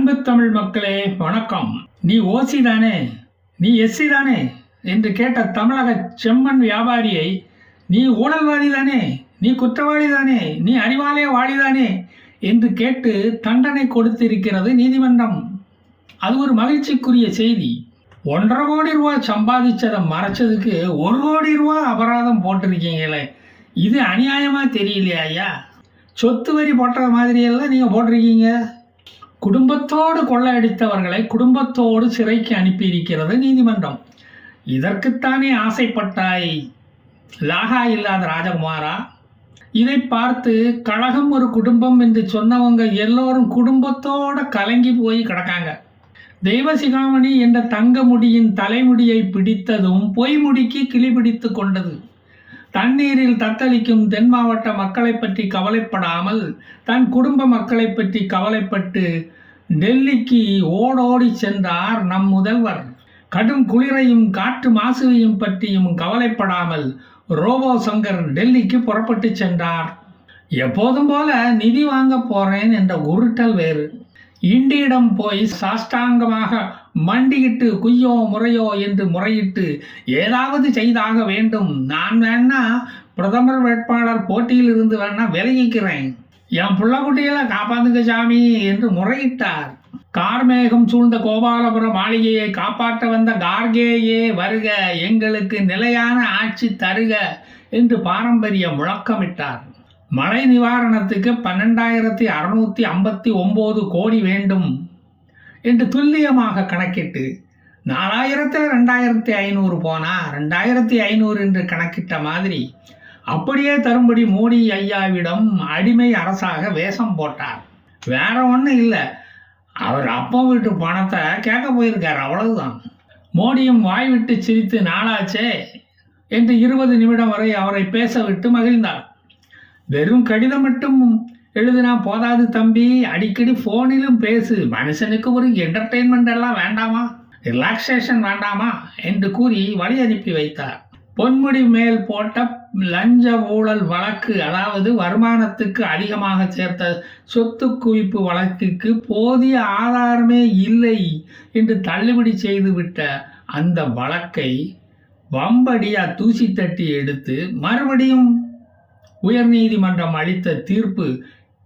அன்பு தமிழ் மக்களே வணக்கம். நீ ஓசி தானே, நீ எஸ்சி தானே என்று கேட்ட தமிழக செம்மண் வியாபாரியை நீ ஊழல்வாதி தானே, நீ குற்றவாளி தானே, நீ அறிவாலய வாளிதானே என்று கேட்டு தண்டனை கொடுத்திருக்கிறது நீதிமன்றம். அது ஒரு மகிழ்ச்சிக்குரிய செய்தி. 1.5 கோடி ரூபாய் சம்பாதிச்சதை மறைச்சதுக்கு 1 கோடி ரூபாய் அபராதம் போட்டிருக்கீங்களே, இது அநியாயமா தெரியலையா ஐயா? சொத்து வரி போட்ட மாதிரியெல்லாம் நீங்கள் போட்டிருக்கீங்க. குடும்பத்தோடு கொள்ளையடித்தவர்களை குடும்பத்தோடு சிறைக்கு அனுப்பியிருக்கிறது நீதிமன்றம். இதற்குத்தானே ஆசைப்பட்டாய் லாகா இல்லாத ராஜகுமாரா? இதை பார்த்து கழகம் ஒரு குடும்பம் என்று சொன்னவங்க எல்லோரும் குடும்பத்தோடு கலங்கி போய் கிடக்காங்க. தெய்வசிகாமணி என்ற தங்க முடியின் தலைமுடியை பிடித்ததும் பொய்முடிக்கு கிளி பிடித்து கொண்டது. தண்ணீரில் தத்தளிக்கும் தென் மாவட்ட மக்களை பற்றி கவலைப்படாமல் தன் குடும்ப மக்களை பற்றி கவலைப்பட்டு டெல்லிக்கு ஓடோடி சென்றார் நம் முதல்வர். கடும் குளிரையும் காற்று மாசுவையும் பற்றியும் கவலைப்படாமல் ரோபோ சங்கர் டெல்லிக்கு புறப்பட்டு சென்றார். எப்போதும் போல நிதி வாங்க போறேன் என்ற உருட்டல் வேறு. இண்டியிடம் போய் சாஷ்டாங்கமாக மண்டியிட்டு குய்யோ முறையோ என்று முறையிட்டு ஏதாவது செய்தாக வேண்டும், நான் வேணா பிரதமர் வேட்பாளர் போட்டியில் இருந்து வேணா விலகிக்கிறேன், என் புள்ளக்குட்டிகளை காப்பாத்துங்க சாமி என்று முறையிட்டார். கார்மேகம் சூழ்ந்த கோபாலபுரம் மாளிகையை காப்பாற்ற வந்த கார்கேயே வருக, எங்களுக்கு நிலையான ஆட்சி தருக என்று பாரம்பரிய முழக்கமிட்டார். மழை நிவாரணத்துக்கு 12,659 கோடி வேண்டும் என்று துல்லியமாக கணக்கிட்டு 4,000ல் 2,500 போனா 2,500 என்று கணக்கிட்ட மாதிரி அப்படியே தரும்படி மோடி ஐயாவிடம் அடிமை அரசாக வேஷம் போட்டார். வேற ஒன்றும் இல்லை, அவர் அப்பா வீட்டு பணத்தை கேட்க போயிருக்கார், அவ்வளவுதான். மோடியும் வாய் விட்டு சிரித்து நாளாச்சே என்று 20 நிமிடம் வரை அவரை பேச விட்டு மகிழ்ந்தார். வெறும் கடிதம் மட்டும் எழுதினா போதாது தம்பி, அடிக்கடி ஃபோனிலும் பேசு, மனுஷனுக்கு ஒரு என்டர்டெயின்மெண்ட் எல்லாம் வேண்டாமா, ரிலாக்ஸேஷன் வேண்டாமா என்று கூறி வழி அனுப்பி வைத்தார். பொன்முடி மேல் போட்ட லஞ்ச ஊழல் வழக்கு, அதாவது வருமானத்துக்கு அதிகமாக சேர்த்த சொத்து குவிப்பு வழக்குக்கு போதிய ஆதாரமே இல்லை என்று தள்ளுபடி செய்துவிட்ட அந்த வழக்கை வம்படியா தூசி தட்டி எடுத்து மறுபடியும் உயர்நீதிமன்றம் அளித்த தீர்ப்பு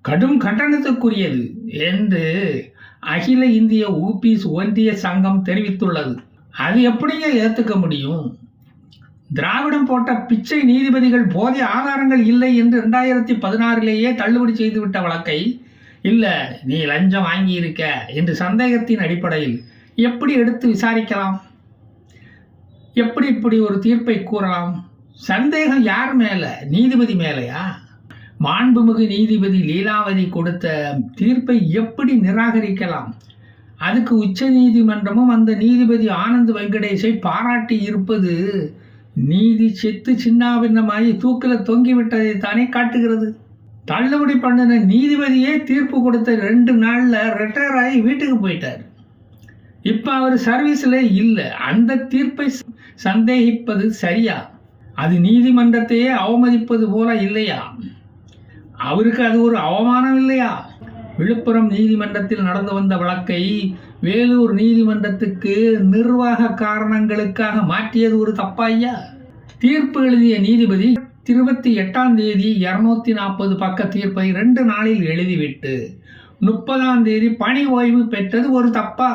கடும் கண்டனத்துக்குரியது என்று அகில இந்திய ஊபிஸ் ஒன்றிய சங்கம் தெரிவித்துள்ளது. அது எப்படிங்க ஏற்றுக்க முடியும்? திராவிடம் போட்ட பிச்சை நீதிபதிகள் போதிய ஆதாரங்கள் இல்லை என்று 2016 தள்ளுபடி செய்துவிட்ட வழக்கை இல்லை நீ லஞ்சம் வாங்கியிருக்க என்று சந்தேகத்தின் அடிப்படையில் எப்படி எடுத்து விசாரிக்கலாம்? எப்படி இப்படி ஒரு தீர்ப்பை கூறலாம்? சந்தேகம் யார் மேல? நீதிபதி மேலையா? மாண்புமிகு நீதிபதி லீலாவதி கொடுத்த தீர்ப்பை எப்படி நிராகரிக்கலாம்? அதுக்கு உச்ச நீதிமன்றமும் அந்த நீதிபதி ஆனந்த் வெங்கடேஷை பாராட்டி இருப்பது நீதி செத்து சின்னாபின்னமாகி தூக்கில் தொங்கிவிட்டதை தானே காட்டுகிறது. தள்ளுபடி பண்ணின நீதிபதியே தீர்ப்பு கொடுத்த 2 நாளில் ரிட்டையர் ஆகி வீட்டுக்கு போயிட்டார். இப்போ அவர் சர்வீஸில் இல்லை. அந்த தீர்ப்பை சந்தேகிப்பது சரியா? அது நீதிமன்றத்தையே அவமதிப்பது போல இல்லையா? அவருக்கு அது ஒரு அவமானம் இல்லையா? விழுப்புரம் நீதிமன்றத்தில் நடந்து வந்த வழக்கை வேலூர் நீதிமன்றத்துக்கு நிர்வாக காரணங்களுக்காக மாற்றியது ஒரு தப்பாய்யா? தீர்ப்பு எழுதிய நீதிபதி 28ஆம் தேதி 240 பக்க தீர்ப்பை 2 நாளில் எழுதிவிட்டு 30ஆம் தேதி பணி ஓய்வு பெற்றது ஒரு தப்பா?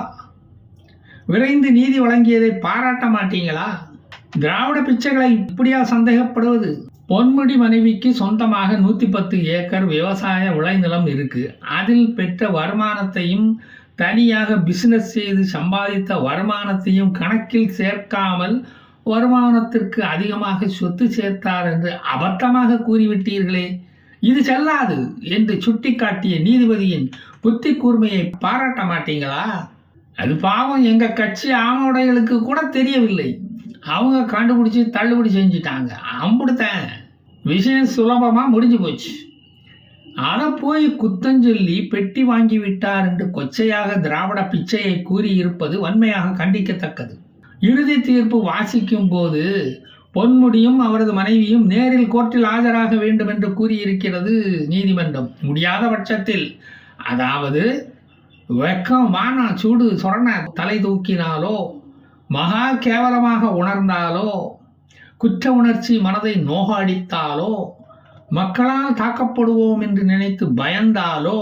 விரைந்து நீதி வழங்கியதை பாராட்ட மாட்டீங்களா? திராவிட பிச்சைகளை இப்படியா சந்தேகப்படுவது? பொன்முடி மனைவிக்கு சொந்தமாக 110 ஏக்கர் விவசாய விளைநிலம் இருக்கு. அதில் பெற்ற வருமானத்தையும் தனியாக பிசினஸ் செய்து சம்பாதித்த வருமானத்தையும் கணக்கில் சேர்க்காமல் வருமானத்திற்கு அதிகமாக சொத்து சேர்த்தார் என்று அபத்தமாக கூறிவிட்டீர்களே, இது செல்லாது என்று சுட்டிக்காட்டிய நீதிபதியின் புத்தி கூர்மையை பாராட்ட மாட்டீங்களா? அது பாவம், எங்க கட்சி ஆமோடைகளுக்கு கூட தெரியவில்லை, அவங்க கண்டுபிடிச்சி தள்ளுபடி செஞ்சிட்டாங்க, அம்புடுத்தேன், விஷயம் சுலபமாக முடிஞ்சு போச்சு. அதை போய் குத்தஞ்சொல்லி பெட்டி வாங்கி விட்டார் என்று கொச்சையாக திராவிட பிச்சையை கூறியிருப்பது வன்மையாக கண்டிக்கத்தக்கது. இறுதி தீர்ப்பு வாசிக்கும் போது பொன்முடியும் அவரது மனைவியும் நேரில் கோர்ட்டில் ஆஜராக வேண்டும் என்று கூறியிருக்கிறது நீதிமன்றம். முடியாத பட்சத்தில், அதாவது வெக்கம் வானா சூடு சொரண தலை தூக்கினாலோ, மகா கேவலமாக உணர்ந்தாலோ, குற்ற உணர்ச்சி மனதை நோகடித்தாலோ, மக்களால் தாக்கப்படுவோம் என்று நினைத்து பயந்தாலோ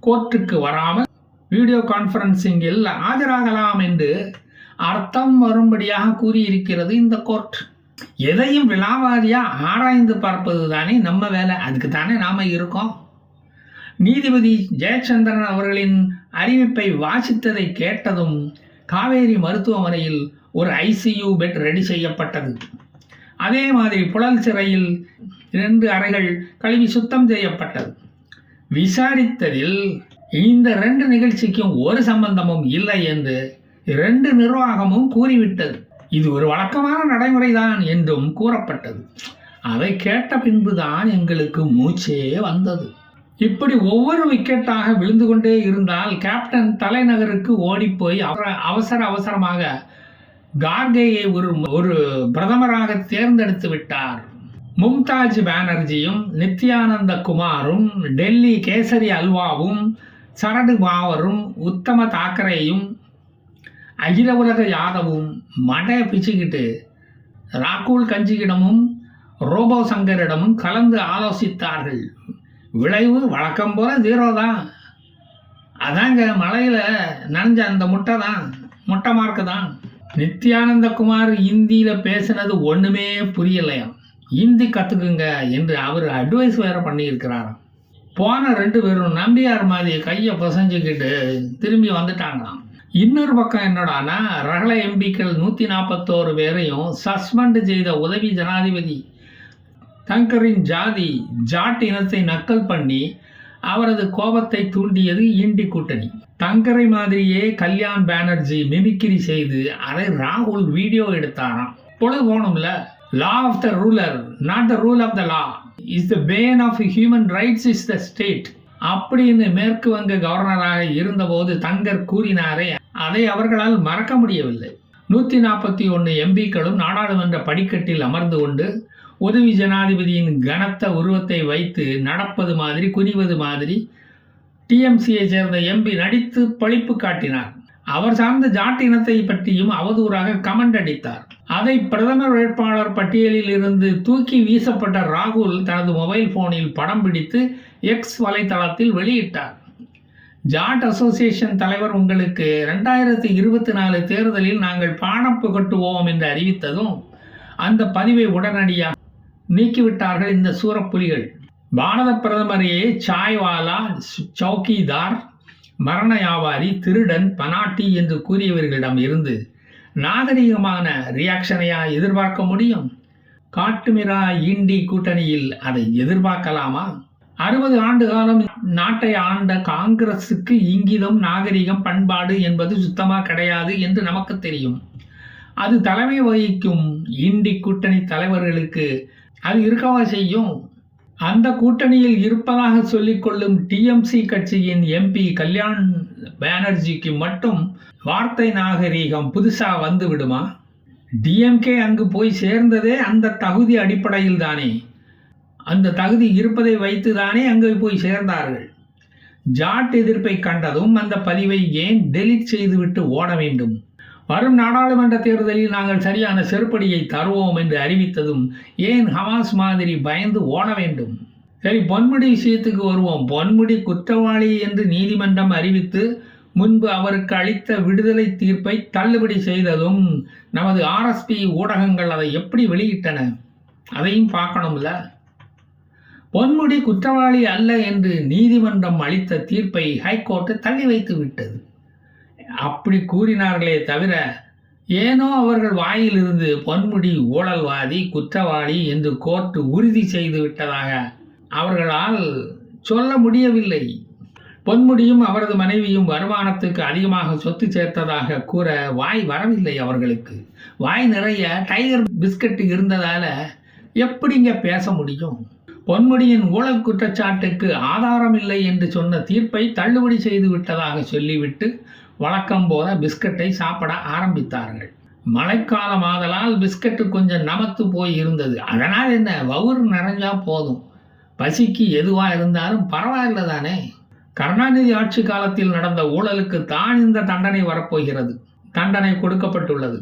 கோர்ட்டுக்கு வராமல் வீடியோ கான்ஃபரன்சிங்கில் ஆஜராகலாம் என்று அர்த்தம் வரும்படியாக கூறியிருக்கிறது இந்த கோர்ட். எதையும் விலாவாரியா ஆராய்ந்து பார்ப்பது தானே நம்ம வேலை. அதுக்கு தானே நாம இருக்கோம். நீதிபதி ஜெயச்சந்திரன் அவர்களின் அறிவிப்பை வாசித்ததை கேட்டதும் காவேரி மருத்துவமனையில் ஒரு ICU பெட் ரெடி செய்யப்பட்டது. அதே மாதிரி புழல் சிறையில் 2 அறைகள் கழுவி சுத்தம் செய்யப்பட்டது. விசாரித்ததில் இந்த 2 நிகழ்ச்சிக்கும் ஒரு சம்பந்தமும் இல்லை என்று 2 நிர்வாகமும் கூறிவிட்டது. இது ஒரு வழக்கமான நடைமுறைதான் என்றும் கூறப்பட்டது. அதை கேட்ட பின்புதான் எங்களுக்கு மூச்சே வந்தது. இப்படி ஒவ்வொரு விக்கெட்டாக விழுந்து கொண்டே இருந்தால் கேப்டன் தலைநகருக்கு ஓடிப்போய் அவசரமாக கார்கேயை ஒரு பிரதமராக தேர்ந்தெடுத்து விட்டார். மும்தாஜ் பானர்ஜியும் நித்யானந்த குமாரும் டெல்லி கேசரி அல்வாவும் சரடு பாவரும் உத்தம தாக்கரேயும் அகில உலக யாதவும் மடைய பிச்சுக்கிட்டு ராகுல் கஞ்சியிடமும் ரோபோ சங்கரிடமும் கலந்து ஆலோசித்தார்கள். விளைவு வழக்கம் போல 0 தான். அதாங்க மலையில் நனைஞ்ச அந்த முட்டை மார்க்கு தான். நித்யானந்த குமார் இந்தியில் பேசினது ஒன்றுமே புரியலையாம். இந்தி கற்றுக்குங்க என்று அவர் அட்வைஸ் வேறு பண்ணியிருக்கிறாராம். போன 2 பேரும் நம்பியார் மாதிரி கையை பசஞ்சிக்கிட்டு திரும்பி வந்துட்டாங்களாம். இன்னொரு பக்கம் என்னடானா ரகல எம்பிக்கள் 141 பேரையும் சஸ்பெண்ட் செய்த உதவி ஜனாதிபதி தங்கரின் ஜாட் இனத்தை நக்கல் பண்ணி அவரது கோபத்தை தூண்டியது இண்டி கூட்டணி. தங்கரை மாதிரியே கல்யாண் பானர்ஜி மிமிக்ரி செய்து அதை ராகுல் வீடியோ எடுத்தாராம். பொழுது போகணும்ல. Law of the ruler, not the rule of the law, is the bane of human rights is the state அப்படின்னு மேற்கு வங்க கவர்னராக இருந்தபோது தங்கர் கூறினாரே, அதை அவர்களால் மறக்க முடியவில்லை. 141 எம்பிக்களும் நாடாளுமன்ற படிக்கட்டில் அமர்ந்து கொண்டு உதவி ஜனாதிபதியின் கனத்த உருவத்தை வைத்து நடப்பது மாதிரி குனிவது மாதிரி டிஎம்சியை சேர்ந்த எம்பி நடித்து பழிப்பு காட்டினார். அவர் சார்ந்த ஜாட் இனத்தை பற்றியும் அவதூறாக கமெண்ட் அடித்தார். அதை பிரதமர் வேட்பாளர் பட்டியலில் இருந்து தூக்கி வீசப்பட்ட ராகுல் தனது மொபைல் போனில் படம் பிடித்து எக்ஸ் வலைத்தளத்தில் வெளியிட்டார். ஜாட் அசோசியேஷன் தலைவர் உங்களுக்கு 2024 தேர்தலில் நாங்கள் பாடம் புகட்டுவோம் என்று அறிவித்ததும் அந்த பதிவை உடனடியாக நீக்கிவிட்டார்கள் இந்த சூரப்புலிகள். பாரத பிரதமரையே சாய்வாலா, சௌக்கிதார், மரண வியாபாரி, திருடன், பனாட்டி என்று கூறியவர்களிடம் இருந்து நாகரிகமான ரியாக்ஷனையா எதிர்பார்க்க முடியும்? காட்டுமிரா இண்டி கூட்டணியில் அதை எதிர்பார்க்கலாமா? 60 ஆண்டு காலம் நாட்டை ஆண்ட காங்கிரசுக்கு இங்கிதம், நாகரிகம், பண்பாடு என்பது சுத்தமா கிடையாது என்று நமக்கு தெரியும். அது தலைமை வகிக்கும் இண்டி கூட்டணி தலைவர்களுக்கு அது இருக்கவா செய்யும். அந்த கூட்டணியில் இருப்பதாக சொல்லிக்கொள்ளும் டிஎம்சி கட்சியின் எம்பி கல்யாண் பானர்ஜிக்கு மட்டும் வார்த்தை நாகரீகம் புதுசா வந்து விடுமா? டிஎம்கே அங்கு போய் சேர்ந்ததே அந்த தகுதி அடிப்படையில் தானே. அந்த தகுதி இருப்பதை வைத்து தானே அங்கு போய் சேர்ந்தார்கள். ஜாட் எதிர்ப்பை கண்டதும் அந்த பதிவை ஏன் டெலீட் செய்துவிட்டு ஓட வேண்டும்? வரும் நாடாளுமன்ற தேர்தலில் நாங்கள் சரியான செருப்படியை தருவோம் என்று அறிவித்ததும் ஏன் ஹமாஸ் மாதிரி பயந்து ஓட வேண்டும்? சரி, பொன்முடி விஷயத்துக்கு வருவோம். பொன்முடி குற்றவாளி என்று நீதிமன்றம் அறிவித்து முன்பு அவருக்கு அளித்த விடுதலை தீர்ப்பை தள்ளுபடி செய்ததும் நமது ஆர்எஸ்பி ஊடகங்கள் அதை எப்படி வெளியிட்டன அதையும் பார்க்கணும்ல. பொன்முடி குற்றவாளி அல்ல என்று நீதிமன்றம் அளித்த தீர்ப்பை ஹைகோர்ட்டு தள்ளி வைத்து விட்டது. அப்படி கூறினார்களே தவிர ஏனோ அவர்கள் வாயிலிருந்து பொன்முடி ஊழல்வாதி, குற்றவாளி என்று கோர்ட்டு உறுதி செய்து விட்டதாக அவர்களால் சொல்ல முடியவில்லை. பொன்முடியும் அவரது மனைவியும் வருமானத்துக்கு அதிகமாக சொத்து சேர்த்ததாக கூற வாய் வரவில்லை அவர்களுக்கு. வாய் நிறைய டைகர் பிஸ்கட் இருந்ததால எப்படிங்க பேச முடியும்? பொன்முடியின் ஊழல் குற்றச்சாட்டுக்கு ஆதாரம் இல்லை என்று சொன்ன தீர்ப்பை தள்ளுபடி செய்து விட்டதாக சொல்லிவிட்டு வழக்கம் போல பிஸ்கட்டை சாப்பிட ஆரம்பித்தார்கள். மழைக்காலம் ஆதலால் பிஸ்கட்டு கொஞ்சம் நமத்து போய் இருந்தது. அதனால் என்ன, வவுறு நிறைஞ்சா போதும். பசிக்கு எதுவாக இருந்தாலும் பரவாயில்ல தானே. கருணாநிதி ஆட்சி காலத்தில் நடந்த ஊழலுக்கு தான் இந்த தண்டனை வரப்போகிறது. தண்டனை கொடுக்கப்பட்டுள்ளது.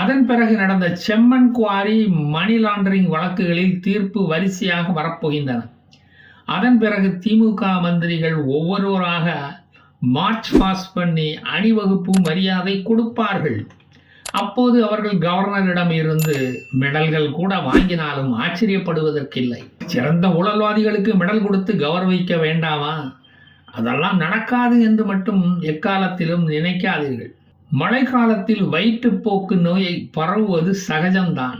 அதன் பிறகு நடந்த செம்மண் குவாரி, மணி லாண்டரிங் வழக்குகளில் தீர்ப்பு வரிசையாக வரப்போகின்றன. அதன் பிறகு திமுக மந்திரிகள் ஒவ்வொருவராக மார்ச் பாஸ் பண்ணி அணிவகுப்பு மரியாதை கொடுப்பார்கள். அப்போது அவர்கள் கவர்னரிடம் இருந்து மெடல்கள் கூட வாங்கினாலும் ஆச்சரியப்படுவதற்கில்லை. சிறந்த ஊழல்வாதிகளுக்கு மெடல் கொடுத்து கௌரவிக்க வேண்டாமா? அதெல்லாம் நடக்காது என்று மட்டும் எக்காலத்திலும் நினைக்காதீர்கள். மழை காலத்தில் வயிற்றுப்போக்கு நோயை பரவுவது சகஜம்தான்.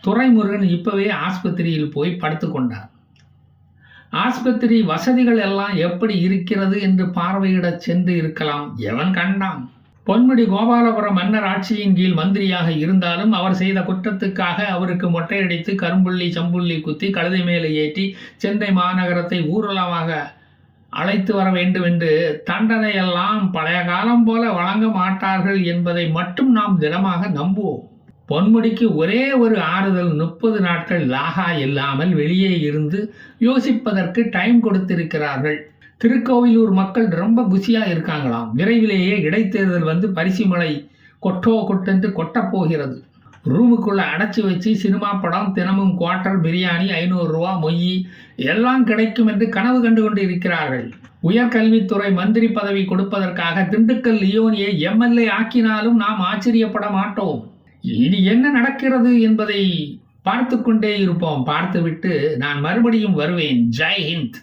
துரைமுருகன் இப்பவே ஆஸ்பத்திரியில் போய் படுத்துக்கொண்டார். ஆஸ்பத்திரி வசதிகள் எல்லாம் எப்படி இருக்கிறது என்று பார்வையிட சென்று இருக்கலாம். எவன் கண்டான்? பொன்முடி கோபாலபுரம் மன்னர் ஆட்சியின் கீழ் மந்திரியாக இருந்தாலும் அவர் செய்த குற்றத்துக்காக அவருக்கு மொட்டையடித்து கரும்புள்ளி சம்புள்ளி குத்தி கழுதை மேலே ஏற்றி சென்னை மாநகரத்தை ஊர்வலமாக அழைத்து வர வேண்டும் என்று தண்டனையெல்லாம் பழைய காலம் போல வழங்க மாட்டார்கள் என்பதை மட்டும் நாம் திடமாக நம்புவோம். பொன்முடிக்கு ஒரே ஒரு ஆறுதல், 30 நாட்கள் லாகா இல்லாமல் வெளியே இருந்து யோசிப்பதற்கு டைம் கொடுத்திருக்கிறார்கள். திருக்கோவிலூர் மக்கள் ரொம்ப குஷியா இருக்காங்களாம். விரைவிலேயே இடைத்தேர்தல் வந்து பரிசு மழை கொட்டென்று கொட்டப்போகிறது. ரூமுக்குள்ள அடைச்சி வச்சு சினிமா படம், தினமும் குவார்ட்டர் பிரியாணி, 500 ரூபா மொய் எல்லாம் கிடைக்கும் என்று கனவு கண்டு கொண்டு இருக்கிறார்கள். உயர்கல்வித்துறை மந்திரி பதவி கொடுப்பதற்காக திண்டுக்கல் லியோனியை எம்எல்ஏ ஆக்கினாலும் நாம் ஆச்சரியப்பட மாட்டோம். இனி என்ன நடக்கிறது என்பதை பார்த்து கொண்டே இருப்போம். பார்த்துவிட்டு நான் மறுபடியும் வருவேன். ஜெய் ஹிந்த்.